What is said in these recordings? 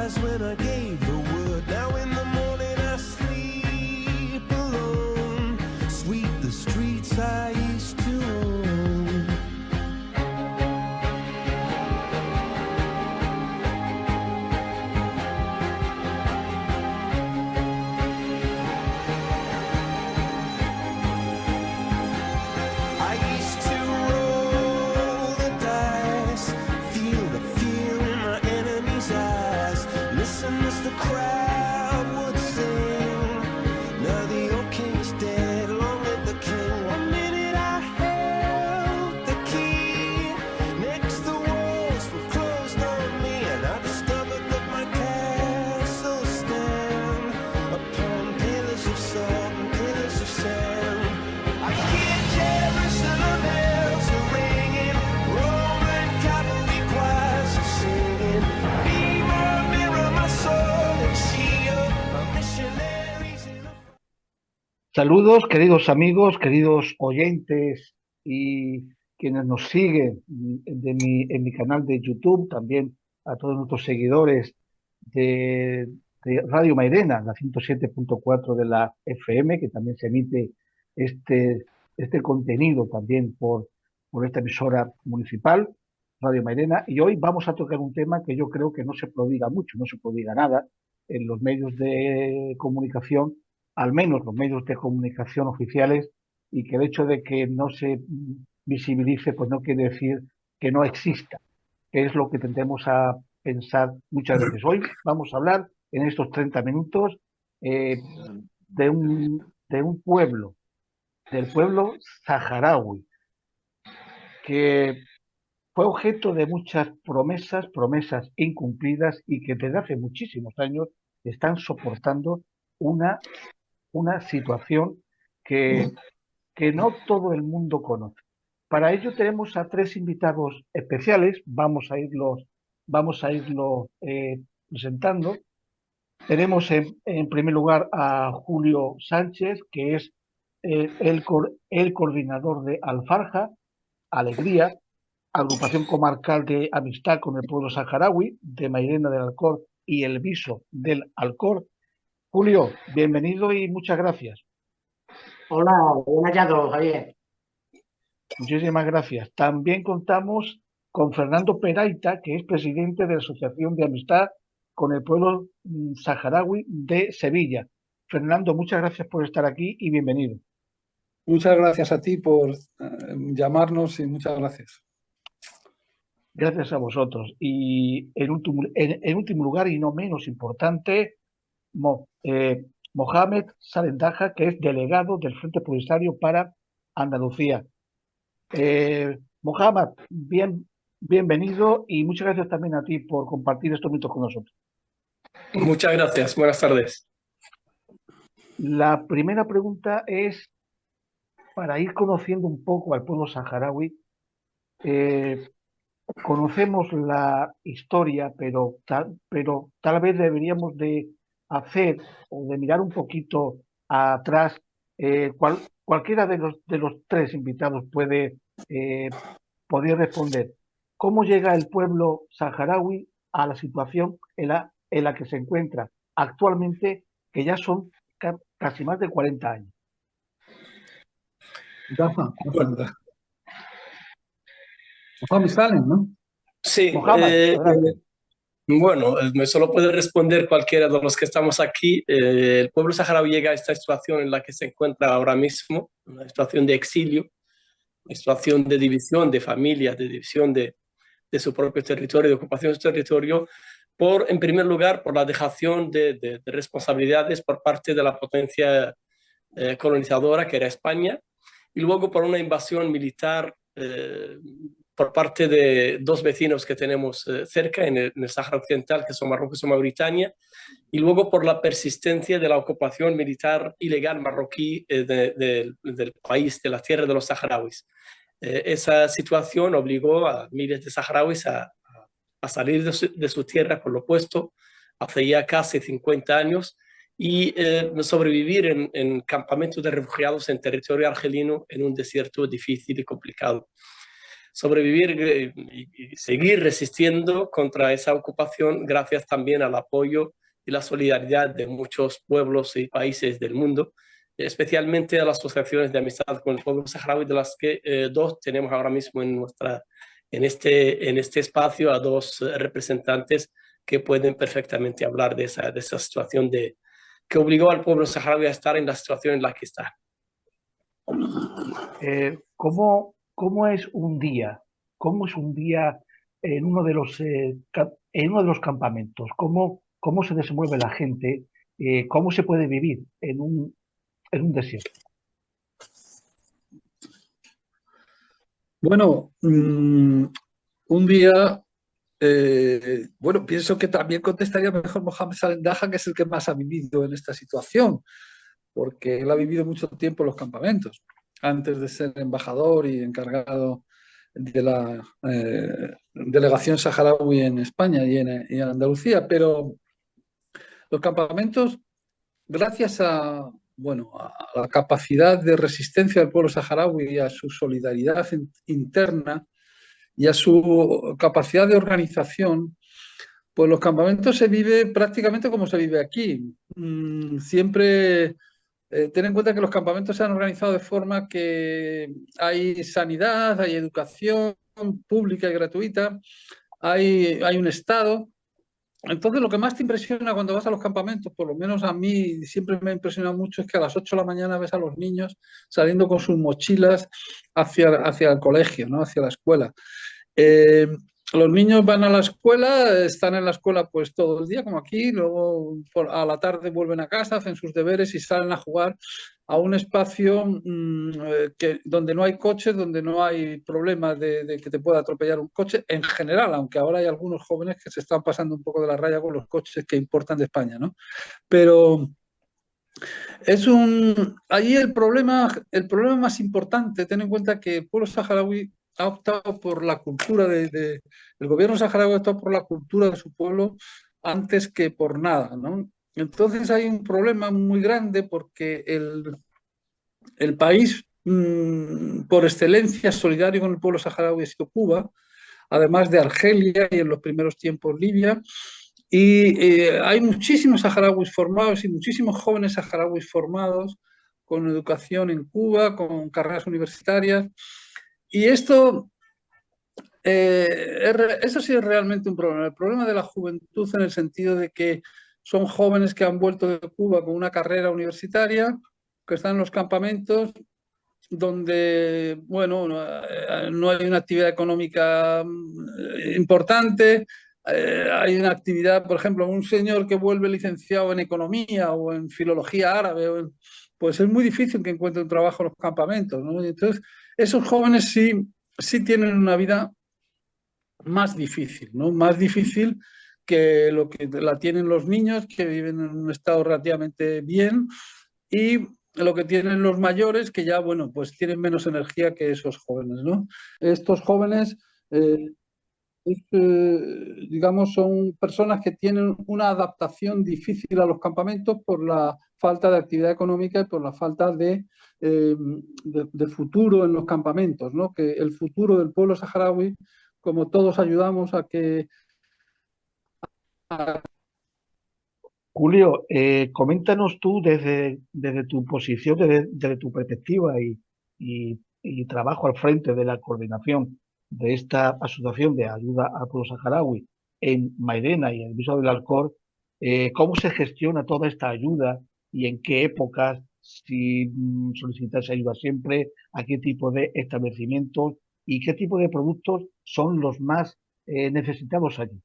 eyes when I gave the word. Now in the morning I sleep alone. Sweep the streets I used to own. I used to roll the dice, feel the fear in my enemy's eyes. Listen as the crowd would sing. Now the old king is dead, long live the king. One minute I held the key. Next the walls were closed on me, and I discovered that my castle stand upon pillars of salt and pillars of sand. I hear Jerusalem bells are ringing, Roman cavalry choirs are singing. Be my mirror, my sword and shield, my missionaries in a... Saludos, queridos amigos, queridos oyentes y quienes nos siguen en mi canal de YouTube, también a todos nuestros seguidores de Radio Mairena, la 107.4 de la FM, que también se emite este contenido también por esta emisora municipal, Radio Mairena. Y hoy vamos a tocar un tema que yo creo que no se prodiga mucho, no se prodiga nada en los medios de comunicación, al menos los medios de comunicación oficiales, y que el hecho de que no se visibilice, pues no quiere decir que no exista, que es lo que tendemos a pensar muchas veces. Hoy vamos a hablar en estos 30 minutos de un pueblo, del pueblo saharaui, que fue objeto de muchas promesas incumplidas y que desde hace muchísimos años están soportando una situación que no todo el mundo conoce. Para ello tenemos a tres invitados especiales, vamos a irlos presentando. Tenemos en primer lugar a Julio Sánchez, que es el coordinador de Alfarja, Alegría, agrupación comarcal de amistad con el pueblo saharaui, de Mairena del Alcor y El Viso del Alcor. Julio, bienvenido y muchas gracias. Hola, bien hallado, Javier. Muchísimas gracias. También contamos con Fernando Peraita, que es presidente de la Asociación de Amistad con el pueblo saharaui de Sevilla. Fernando, muchas gracias por estar aquí y bienvenido. Muchas gracias a ti por llamarnos y muchas gracias. Gracias a vosotros. Y en último lugar, y no menos importante, Mohamed Salendaja, que es delegado del Frente Polisario para Andalucía. Mohamed, bienvenido y muchas gracias también a ti por compartir estos minutos con nosotros. Muchas gracias, buenas tardes. La primera pregunta es para ir conociendo un poco al pueblo saharaui. Conocemos la historia, pero tal vez deberíamos de hacer o de mirar un poquito atrás. Cualquiera de los tres invitados puede responder. ¿Cómo llega el pueblo saharaui a la situación en la que se encuentra actualmente, que ya son casi más de 40 años? Mohamed Salem, ¿no? Sí, Mohamed, bueno, solo puede responder cualquiera de los que estamos aquí. El pueblo saharaui llega a esta situación en la que se encuentra ahora mismo, una situación de exilio, una situación de división de familias, de división de su propio territorio, de ocupación de su territorio, en primer lugar, por la dejación de responsabilidades por parte de la potencia colonizadora, que era España, y luego por una invasión militar por parte de dos vecinos que tenemos cerca, en el Sáhara Occidental, que son Marruecos y Mauritania, y luego por la persistencia de la ocupación militar ilegal marroquí del país, de la tierra de los saharauis. Esa situación obligó a miles de saharauis a salir de su tierra, por lo opuesto, hace ya casi 50 años, y sobrevivir en campamentos de refugiados en territorio argelino, en un desierto difícil y complicado. sobrevivir y seguir resistiendo contra esa ocupación gracias también al apoyo y la solidaridad de muchos pueblos y países del mundo, especialmente a las asociaciones de amistad con el pueblo saharaui, de las que dos tenemos ahora mismo en este espacio a dos representantes que pueden perfectamente hablar de esa situación que obligó al pueblo saharaui a estar en la situación en la que está. ¿Cómo es un día? ¿Cómo es un día en uno de los campamentos? ¿Cómo se desenvuelve la gente? ¿Cómo se puede vivir en un desierto? Bueno, un día, bueno, pienso que también contestaría mejor Mohamed Salem Daha, que es el que más ha vivido en esta situación, porque él ha vivido mucho tiempo en los campamentos, antes de ser embajador y encargado de la delegación saharaui en España y en Andalucía. Pero los campamentos, gracias bueno, a la capacidad de resistencia del pueblo saharaui y a su solidaridad interna y a su capacidad de organización, pues los campamentos se vive prácticamente como se vive aquí. Siempre ten en cuenta que los campamentos se han organizado de forma que hay sanidad, hay educación pública y gratuita, hay un Estado. Entonces, lo que más te impresiona cuando vas a los campamentos, por lo menos a mí siempre me ha impresionado mucho, es que a las 8 de la mañana ves a los niños saliendo con sus mochilas hacia el colegio, ¿no? Hacia la escuela. Los niños van a la escuela, están en la escuela pues todo el día, como aquí, luego a la tarde vuelven a casa, hacen sus deberes y salen a jugar a un espacio donde no hay coches, donde no hay problemas de que te pueda atropellar un coche en general, aunque ahora hay algunos jóvenes que se están pasando un poco de la raya con los coches que importan de España, ¿no? Pero ahí el problema más importante, ten en cuenta que el pueblo saharaui ha optado por la cultura el gobierno saharaui ha optado por la cultura de su pueblo antes que por nada, ¿no? Entonces hay un problema muy grande porque el país por excelencia solidario con el pueblo saharaui ha sido Cuba, además de Argelia y en los primeros tiempos Libia. Y hay muchísimos saharauis formados y muchísimos jóvenes saharauis formados con educación en Cuba, con carreras universitarias. Y eso sí es realmente un problema. El problema de la juventud en el sentido de que son jóvenes que han vuelto de Cuba con una carrera universitaria, que están en los campamentos, donde, bueno, no hay una actividad económica importante. Hay una actividad, por ejemplo, un señor que vuelve licenciado en economía o en filología árabe, pues es muy difícil que encuentre un trabajo en los campamentos, ¿no? Entonces, esos jóvenes sí tienen una vida más difícil, ¿no? Más difícil que lo que la tienen los niños que viven en un estado relativamente bien y lo que tienen los mayores que ya, bueno, pues tienen menos energía que esos jóvenes, ¿no? Estos jóvenes, digamos, son personas que tienen una adaptación difícil a los campamentos por la falta de actividad económica y por la falta de futuro en los campamentos, ¿no? Que el futuro del pueblo saharaui, como todos ayudamos a que... Julio, coméntanos tú desde tu posición, desde tu perspectiva y trabajo al frente de la coordinación de esta asociación de ayuda al pueblo saharaui en Mairena y en el Viso del Alcor, ¿cómo se gestiona toda esta ayuda y en qué épocas, si solicitas ayuda siempre, a qué tipo de establecimientos y qué tipo de productos son los más necesitados allí?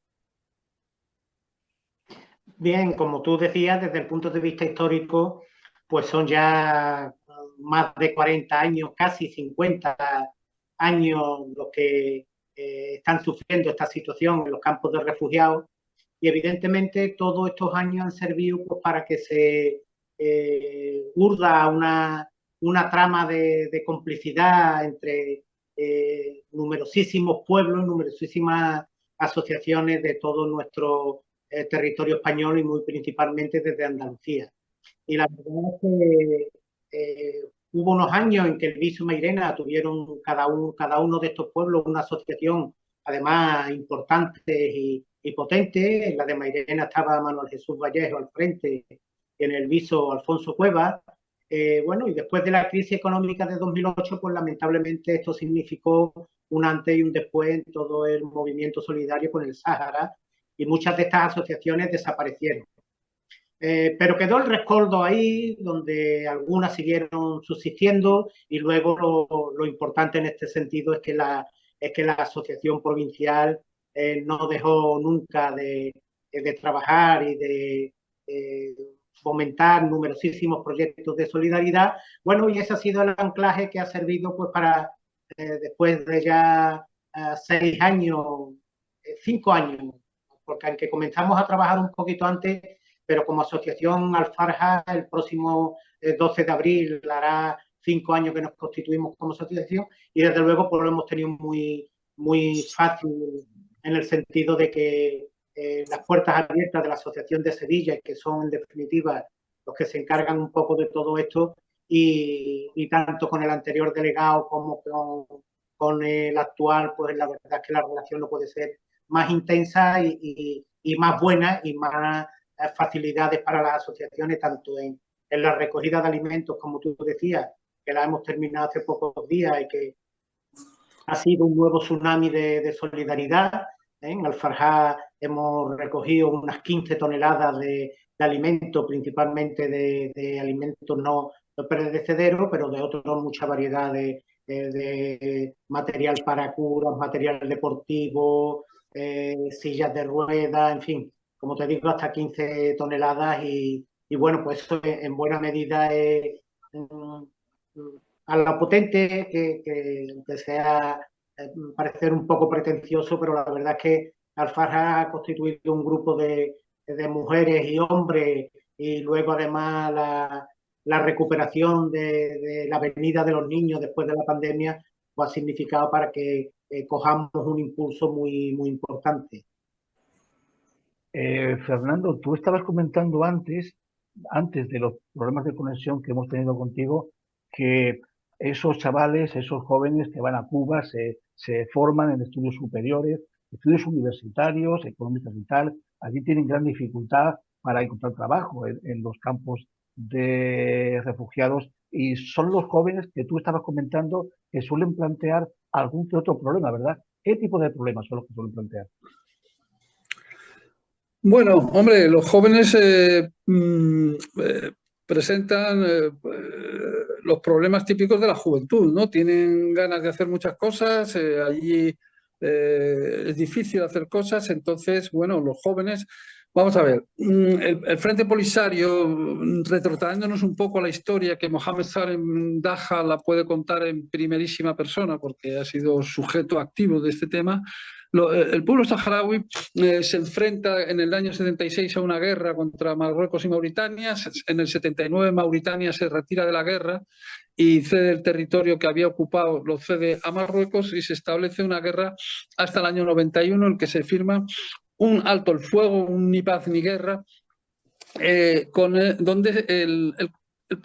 Bien, como tú decías, desde el punto de vista histórico, pues son ya más de 40 años, casi 50 años los que están sufriendo esta situación en los campos de refugiados y evidentemente todos estos años han servido pues, para que se urda una trama de complicidad entre numerosísimos pueblos, numerosísimas asociaciones de todo nuestro territorio español y muy principalmente desde Andalucía. Y la verdad es que hubo unos años en que el Viso y Mairena tuvieron cada uno de estos pueblos una asociación, además importante y potente. En la de Mairena estaba Manuel Jesús Vallejo al frente, y en el Viso Alfonso Cuevas. Bueno, y después de la crisis económica de 2008, pues lamentablemente esto significó un antes y un después en todo el movimiento solidario con el Sáhara, y muchas de estas asociaciones desaparecieron. Pero quedó el rescoldo ahí, donde algunas siguieron subsistiendo, y luego lo importante en este sentido es que la asociación provincial no dejó nunca de trabajar y de fomentar numerosísimos proyectos de solidaridad. Bueno, y ese ha sido el anclaje que ha servido pues para, después de ya 6 años, 5 años, porque aunque comenzamos a trabajar un poquito antes, pero como asociación Alfarja, el próximo 12 de abril hará 5 años que nos constituimos como asociación, y desde luego pues lo hemos tenido muy, muy fácil, en el sentido de que las puertas abiertas de la Asociación de Sevilla, que son en definitiva los que se encargan un poco de todo esto, y tanto con el anterior delegado como con el actual, pues la verdad es que la relación no puede ser más intensa y más buena, y más facilidades para las asociaciones, tanto en la recogida de alimentos, como tú decías, que la hemos terminado hace pocos días y que ha sido un nuevo tsunami de solidaridad. En Alfarja hemos recogido unas 15 toneladas de alimentos, principalmente de alimentos no perecederos, pero de otros mucha variedad de material para curas, material deportivo, sillas de ruedas, en fin, como te digo, hasta 15 toneladas, y bueno, pues eso en buena medida es a la potente que sea parecer un poco pretencioso, pero la verdad es que Alfarja ha constituido un grupo de mujeres y hombres, y luego además la recuperación de la venida de los niños después de la pandemia, pues ha significado para que cojamos un impulso muy, muy importante. Fernando, tú estabas comentando antes de los problemas de conexión que hemos tenido contigo, que esos chavales, esos jóvenes que van a Cuba se forman en estudios superiores, estudios universitarios, económicos y tal. Allí tienen gran dificultad para encontrar trabajo en los campos de refugiados, y son los jóvenes que tú estabas comentando que suelen plantear algún que otro problema, ¿verdad? ¿Qué tipo de problemas son los que suelen plantear? Bueno, hombre, los jóvenes presentan los problemas típicos de la juventud, ¿no? Tienen ganas de hacer muchas cosas, allí es difícil hacer cosas, entonces, bueno, los jóvenes... Vamos a ver, el Frente Polisario, retrotándonos un poco a la historia, que Mohamed Salem Daha la puede contar en primerísima persona porque ha sido sujeto activo de este tema. El pueblo saharaui se enfrenta en el año 76 a una guerra contra Marruecos y Mauritania. En el 79 Mauritania se retira de la guerra y cede el territorio que había ocupado, lo cede a Marruecos, y se establece una guerra hasta el año 91, en el que se firma un alto el fuego, un ni paz ni guerra, donde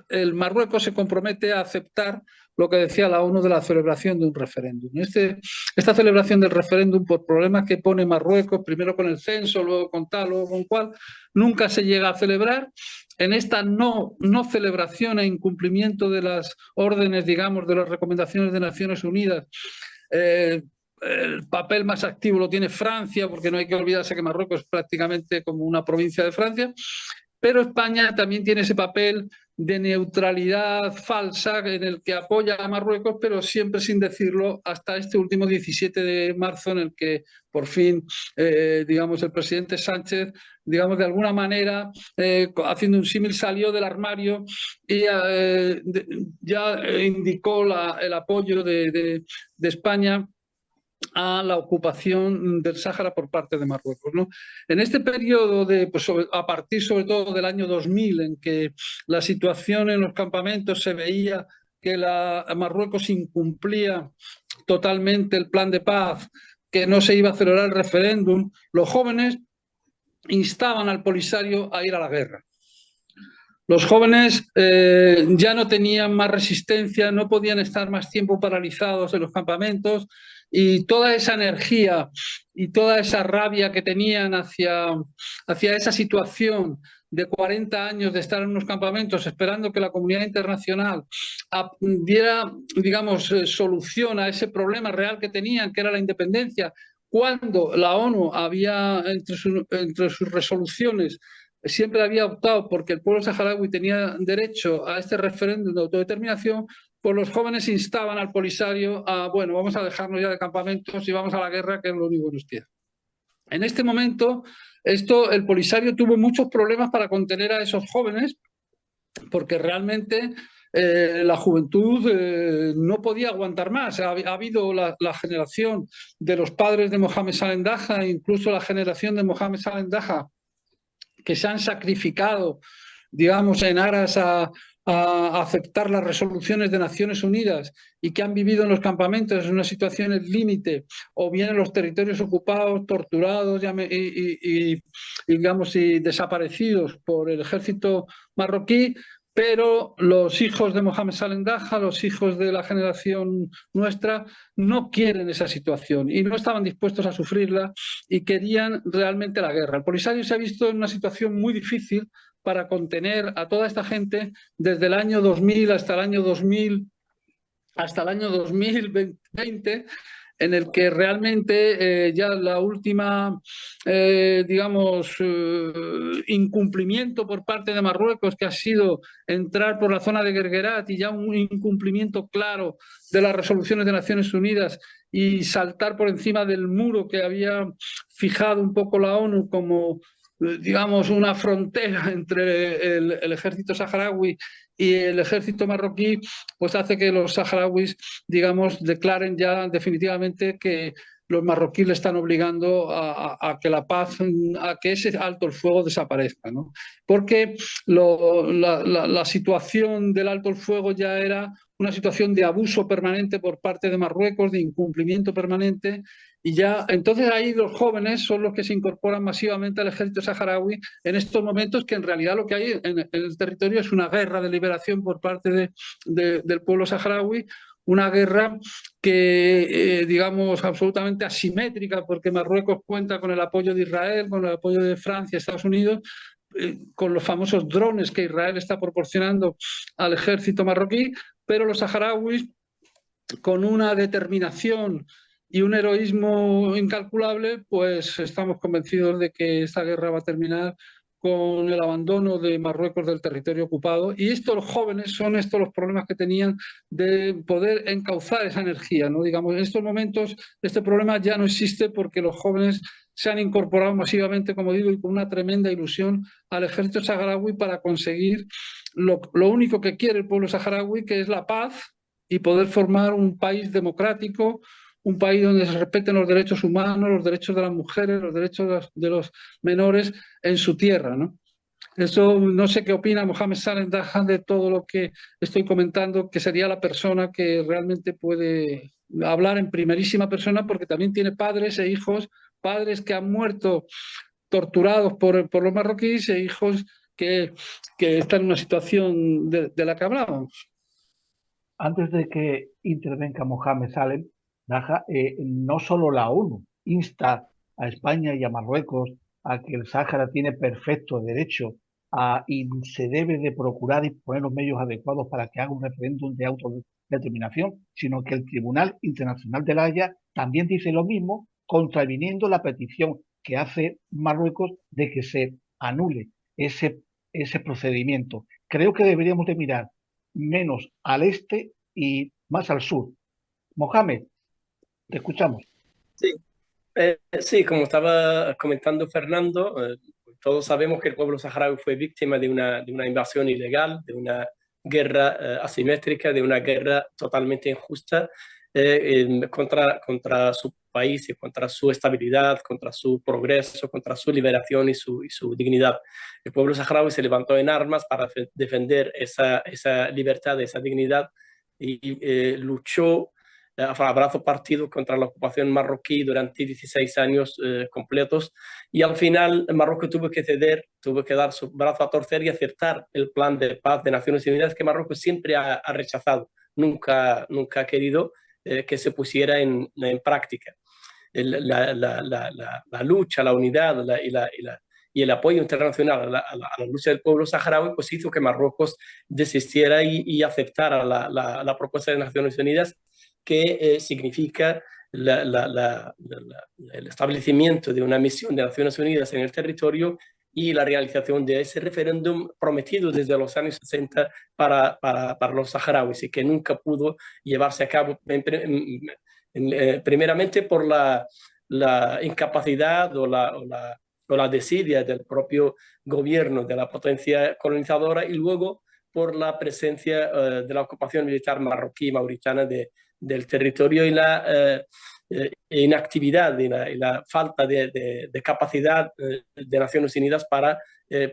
el Marruecos se compromete a aceptar lo que decía la ONU de la celebración de un referéndum. Esta celebración del referéndum, por problemas que pone Marruecos, primero con el censo, luego con tal, luego con cual, nunca se llega a celebrar. En esta no celebración e incumplimiento de las órdenes, digamos, de las recomendaciones de Naciones Unidas, el papel más activo lo tiene Francia, porque no hay que olvidarse que Marruecos es prácticamente como una provincia de Francia, pero España también tiene ese papel de neutralidad falsa en el que apoya a Marruecos, pero siempre sin decirlo, hasta este último 17 de marzo, en el que por fin, digamos, el presidente Sánchez, digamos, de alguna manera, haciendo un símil, salió del armario y ya indicó el apoyo de España a la ocupación del Sáhara por parte de Marruecos, ¿no? En este periodo, a partir sobre todo del año 2000, en que la situación en los campamentos se veía que Marruecos incumplía totalmente el plan de paz, que no se iba a celebrar el referéndum, los jóvenes instaban al Polisario a ir a la guerra. Los jóvenes ya no tenían más resistencia, no podían estar más tiempo paralizados en los campamentos y toda esa energía y toda esa rabia que tenían hacia esa situación de 40 años de estar en unos campamentos esperando que la comunidad internacional diera, digamos, solución a ese problema real que tenían, que era la independencia, cuando la ONU había, entre sus resoluciones, siempre había optado porque el pueblo saharaui tenía derecho a este referéndum de autodeterminación, pues los jóvenes instaban al Polisario a, bueno, vamos a dejarnos ya de campamentos y vamos a la guerra, que es lo único que nos queda. En este momento, el Polisario tuvo muchos problemas para contener a esos jóvenes, porque realmente la juventud no podía aguantar más. Ha habido la generación de los padres de Mohamed Salem Daha, incluso la generación de Mohamed Salem Daha, que se han sacrificado, digamos, en aras a aceptar las resoluciones de Naciones Unidas y que han vivido en los campamentos en unas situaciones límite o bien en los territorios ocupados, torturados digamos, y desaparecidos por el ejército marroquí. Pero los hijos de Mohamed Salem Daha, los hijos de la generación nuestra, no quieren esa situación y no estaban dispuestos a sufrirla y querían realmente la guerra. El Polisario se ha visto en una situación muy difícil para contener a toda esta gente desde el año 2000 hasta el año 2020, en el que realmente ya la última, digamos, incumplimiento por parte de Marruecos, que ha sido entrar por la zona de Guerguerat, y ya un incumplimiento claro de las resoluciones de Naciones Unidas y saltar por encima del muro que había fijado un poco la ONU como, digamos, una frontera entre el ejército saharaui y el ejército marroquí, pues hace que los saharauis, digamos, declaren ya definitivamente que los marroquíes le están obligando a que la paz, a que ese alto el fuego desaparezca, ¿no? Porque la situación del alto el fuego ya era una situación de abuso permanente por parte de Marruecos, de incumplimiento permanente, y ya entonces ahí los jóvenes son los que se incorporan masivamente al ejército saharaui en estos momentos, que en realidad lo que hay en el territorio es una guerra de liberación por parte del pueblo saharaui, una guerra que, digamos, absolutamente asimétrica, porque Marruecos cuenta con el apoyo de Israel, con el apoyo de Francia, Estados Unidos, con los famosos drones que Israel está proporcionando al ejército marroquí, pero los saharauis, con una determinación y un heroísmo incalculable, pues estamos convencidos de que esta guerra va a terminar con el abandono de Marruecos del territorio ocupado. Y estos los jóvenes son estos los problemas que tenían de poder encauzar esa energía, ¿no? Digamos, en estos momentos este problema ya no existe porque los jóvenes se han incorporado masivamente, como digo, y con una tremenda ilusión al ejército saharaui para conseguir lo único que quiere el pueblo saharaui, que es la paz y poder formar un país democrático, un país donde se respeten los derechos humanos, los derechos de las mujeres, los derechos de los menores en su tierra, ¿no? Eso, no sé qué opina Mohamed Salem Daha de todo lo que estoy comentando, que sería la persona que realmente puede hablar en primerísima persona, porque también tiene padres e hijos, padres que han muerto torturados por los marroquíes e hijos que están en una situación de la que hablábamos. Antes de que intervenga Mohamed Salem Daha, no solo la ONU insta a España y a Marruecos a que el Sáhara tiene perfecto derecho y se debe de procurar disponer los medios adecuados para que haga un referéndum de autodeterminación, sino que el Tribunal Internacional de La Haya también dice lo mismo, contraviniendo la petición que hace Marruecos de que se anule ese procedimiento. Creo que deberíamos de mirar menos al este y más al sur. Mohamed, te escuchamos. Sí, sí, como estaba comentando Fernando, todos sabemos que el pueblo saharaui fue víctima de una invasión ilegal, de una guerra asimétrica, de una guerra totalmente injusta contra su país y contra su estabilidad, contra su progreso, contra su liberación y su dignidad. El pueblo saharaui se levantó en armas para defender esa libertad, esa dignidad y luchó a brazo partido contra la ocupación marroquí durante 16 años completos, y al final Marruecos tuvo que ceder, tuvo que dar su brazo a torcer y aceptar el plan de paz de Naciones Unidas que Marruecos siempre ha rechazado, nunca ha querido que se pusiera en práctica. La lucha, la unidad y el apoyo internacional a la lucha del pueblo saharaui pues hizo que Marruecos desistiera y aceptara la propuesta de Naciones Unidas, que significa el establecimiento de una misión de Naciones Unidas en el territorio y la realización de ese referéndum prometido desde los años 60 para los saharauis, y que nunca pudo llevarse a cabo, primeramente por la incapacidad o la desidia del propio gobierno de la potencia colonizadora, y luego por la presencia de la ocupación militar marroquí y mauritana del territorio, y la inactividad y la falta de capacidad de Naciones Unidas para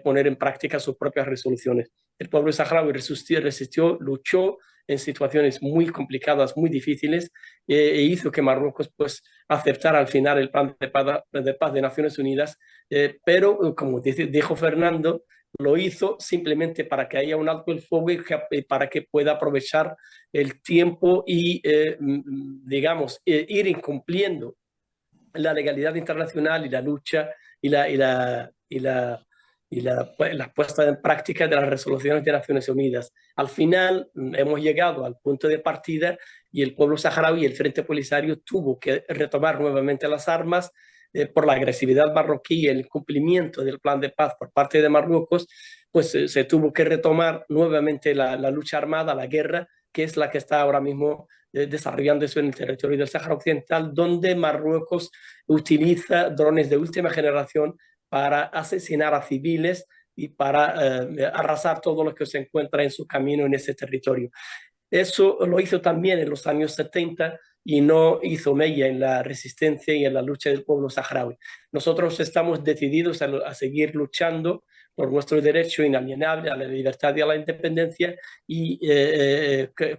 poner en práctica sus propias resoluciones. El pueblo saharaui resistió, luchó en situaciones muy complicadas, muy difíciles, e hizo que Marruecos pues aceptara al final el plan de paz de Naciones Unidas, pero como dijo Fernando, lo hizo simplemente para que haya un alto el fuego y para que pueda aprovechar el tiempo y, digamos, ir incumpliendo la legalidad internacional y la lucha y la puesta en práctica de las resoluciones de Naciones Unidas. Al final hemos llegado al punto de partida y el pueblo saharaui, el Frente Polisario, tuvo que retomar nuevamente las armas por la agresividad marroquí y el incumplimiento del plan de paz por parte de Marruecos. Pues se tuvo que retomar nuevamente la lucha armada, la guerra, que es la que está ahora mismo desarrollándose en el territorio del Sáhara Occidental, donde Marruecos utiliza drones de última generación para asesinar a civiles y para arrasar todo lo que se encuentra en su camino en ese territorio. Eso lo hizo también en los años 70 y no hizo mella en la resistencia y en la lucha del pueblo saharaui. Nosotros estamos decididos a seguir luchando por nuestro derecho inalienable a la libertad y a la independencia, y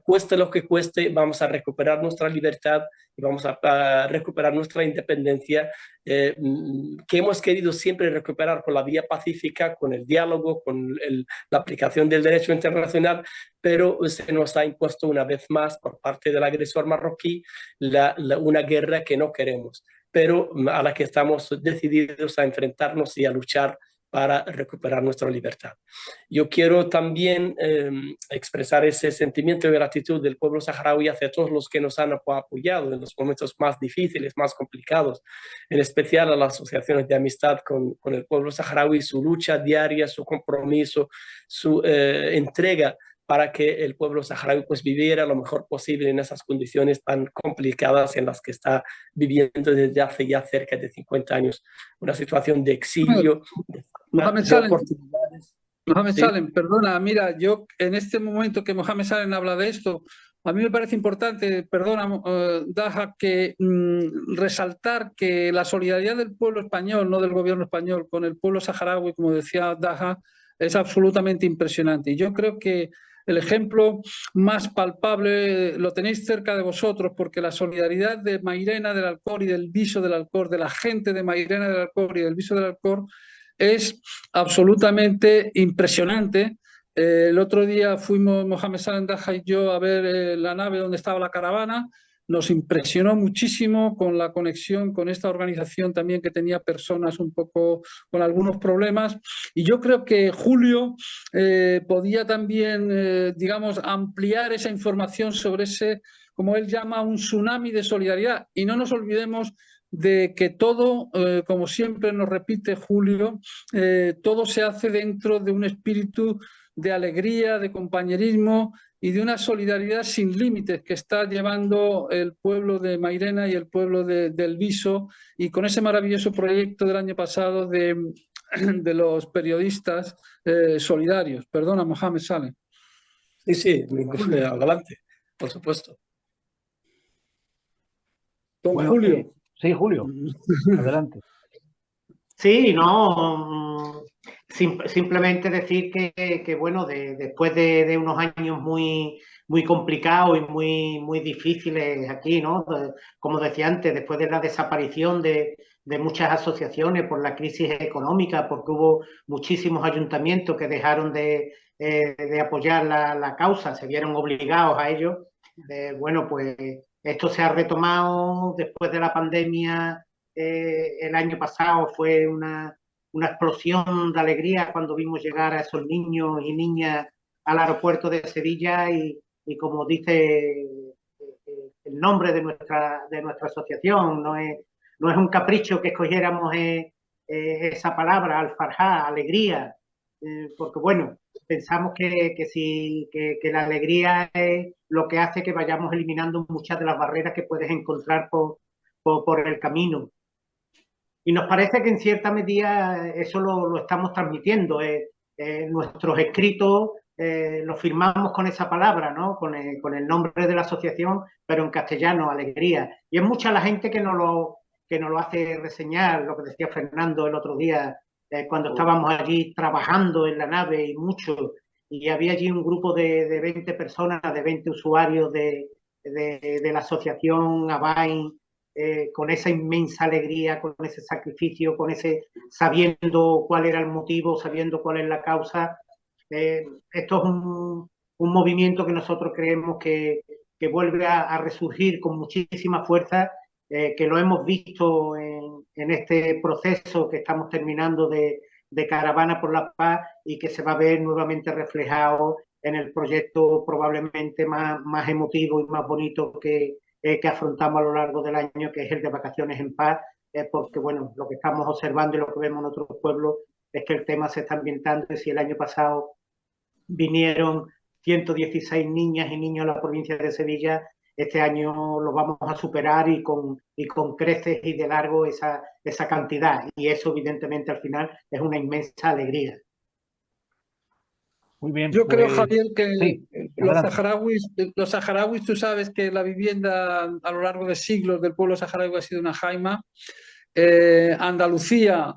cueste lo que cueste, vamos a recuperar nuestra libertad y vamos a recuperar nuestra independencia, que hemos querido siempre recuperar con la vía pacífica, con el diálogo, con la aplicación del derecho internacional, pero se nos ha impuesto una vez más por parte del agresor marroquí una guerra que no queremos, pero a la que estamos decididos a enfrentarnos y a luchar para recuperar nuestra libertad. Yo quiero también expresar ese sentimiento de gratitud del pueblo saharaui hacia todos los que nos han apoyado en los momentos más difíciles, más complicados, en especial a las asociaciones de amistad con el pueblo saharaui, su lucha diaria, su compromiso, su entrega para que el pueblo saharaui pues viviera lo mejor posible en esas condiciones tan complicadas en las que está viviendo desde hace ya cerca de 50 años. Una situación de exilio, Mohamed de Salem, oportunidades. Mohamed Sí. Salem, perdona, mira, yo en este momento que Mohamed Salem habla de esto, a mí me parece importante, perdona, Daha, que resaltar que la solidaridad del pueblo español, no del gobierno español, con el pueblo saharaui, como decía Daha, es absolutamente impresionante. Y yo creo que el ejemplo más palpable lo tenéis cerca de vosotros, porque la solidaridad de Mairena del Alcor y del Viso del Alcor, de la gente de Mairena del Alcor y del Viso del Alcor, es absolutamente impresionante. El otro día fuimos Mohamed Salem Daha y yo a ver la nave donde estaba la caravana. Nos impresionó muchísimo con la conexión con esta organización también, que tenía personas un poco con algunos problemas. Y yo creo que Julio podía también, digamos, ampliar esa información sobre ese, como él llama, un tsunami de solidaridad. Y no nos olvidemos de que todo, como siempre nos repite Julio, todo se hace dentro de un espíritu de alegría, de compañerismo y de una solidaridad sin límites que está llevando el pueblo de Mairena y el pueblo del Viso, y con ese maravilloso proyecto del año pasado de los periodistas solidarios. Perdona, Mohamed Salem. Sí, adelante, por supuesto. Don Bueno, Julio. sí, Julio, adelante. Sí, no, Simplemente decir que bueno, después de unos años muy complicados y muy difíciles aquí, ¿no? Como decía antes, después de la desaparición de muchas asociaciones por la crisis económica, porque hubo muchísimos ayuntamientos que dejaron de apoyar la causa, se vieron obligados a ello. Bueno, pues esto se ha retomado después de la pandemia. El año pasado fue una explosión de alegría cuando vimos llegar a esos niños y niñas al aeropuerto de Sevilla y como dice el nombre de nuestra asociación, no es un capricho que escogiéramos esa palabra, al-Farha, alegría, porque bueno, pensamos que la alegría es lo que hace que vayamos eliminando muchas de las barreras que puedes encontrar por el camino. Y nos parece que en cierta medida eso lo estamos transmitiendo. Nuestros escritos los firmamos con esa palabra, ¿no? Con el nombre de la asociación, pero en castellano, alegría. Y es mucha la gente que nos lo hace reseñar, lo que decía Fernando el otro día, cuando estábamos allí trabajando en la nave y mucho, y había allí un grupo de 20 personas, de 20 usuarios de la asociación ABAIN, con esa inmensa alegría, con ese sacrificio, sabiendo cuál era el motivo, sabiendo cuál es la causa. Esto es un movimiento que nosotros creemos que vuelve a resurgir con muchísima fuerza, que lo hemos visto en este proceso que estamos terminando de Caravana por la Paz y que se va a ver nuevamente reflejado en el proyecto probablemente más emotivo y más bonito que afrontamos a lo largo del año, que es el de Vacaciones en Paz, porque bueno, lo que estamos observando y lo que vemos en otros pueblos es que el tema se está ambientando. Y si el año pasado vinieron 116 niñas y niños a la provincia de Sevilla, este año lo vamos a superar y con creces y de largo esa cantidad. Y eso evidentemente al final es una inmensa alegría. Muy bien, Yo creo, pues Javier, que sí, los adelante. saharauis, tú sabes que la vivienda a lo largo de siglos del pueblo saharaui ha sido una jaima. Andalucía,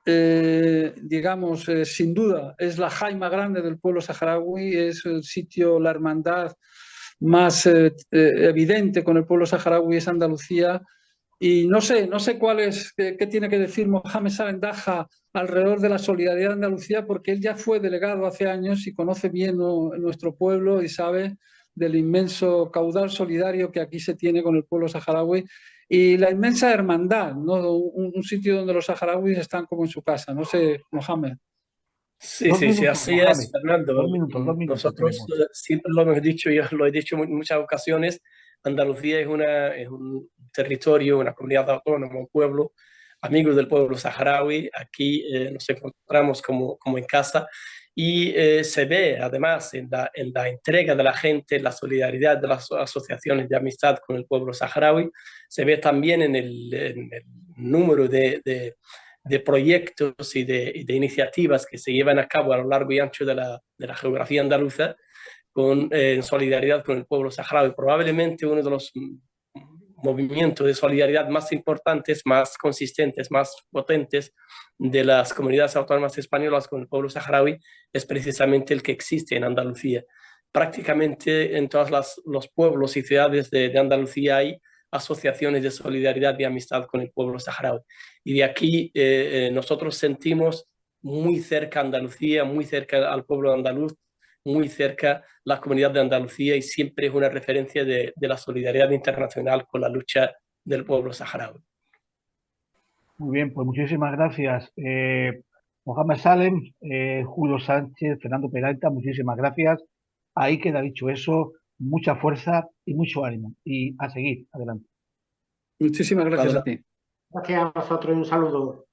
digamos, sin duda, es la jaima grande del pueblo saharaui, es el sitio, la hermandad más evidente con el pueblo saharaui es Andalucía. Y no sé qué tiene que decir Mohamed Salem Daha alrededor de la solidaridad de Andalucía, porque él ya fue delegado hace años y conoce bien nuestro pueblo y sabe del inmenso caudal solidario que aquí se tiene con el pueblo saharaui y la inmensa hermandad, ¿no? Un sitio donde los saharauis están como en su casa. No sé, Mohamed. Sí, Dos sí, sí, minutos, así Mohamed. es, Fernando. Dos minutos Nosotros tenemos. siempre lo hemos dicho, yo lo he dicho en muchas ocasiones, Andalucía es un territorio, una comunidad autónoma, un pueblo, amigos del pueblo saharaui. Aquí nos encontramos como en casa y se ve además en la entrega de la gente, la solidaridad de las asociaciones de amistad con el pueblo saharaui, se ve también en el número de proyectos y de iniciativas que se llevan a cabo a lo largo y ancho de la geografía andaluza en solidaridad con el pueblo saharaui. Probablemente uno de los movimientos de solidaridad más importantes, más consistentes, más potentes de las comunidades autónomas españolas con el pueblo saharaui es precisamente el que existe en Andalucía. Prácticamente en todos los pueblos y ciudades de Andalucía hay asociaciones de solidaridad y amistad con el pueblo saharaui. Y de aquí nosotros sentimos muy cerca a Andalucía, muy cerca al pueblo andaluz, muy cerca la comunidad de Andalucía y siempre es una referencia de la solidaridad internacional con la lucha del pueblo saharaui. Muy bien, pues muchísimas gracias. Mohamed Salem, Julio Sánchez, Fernando Peralta, muchísimas gracias. Ahí queda dicho eso, mucha fuerza y mucho ánimo. Y a seguir, adelante. Muchísimas gracias a ti. Gracias a vosotros y un saludo.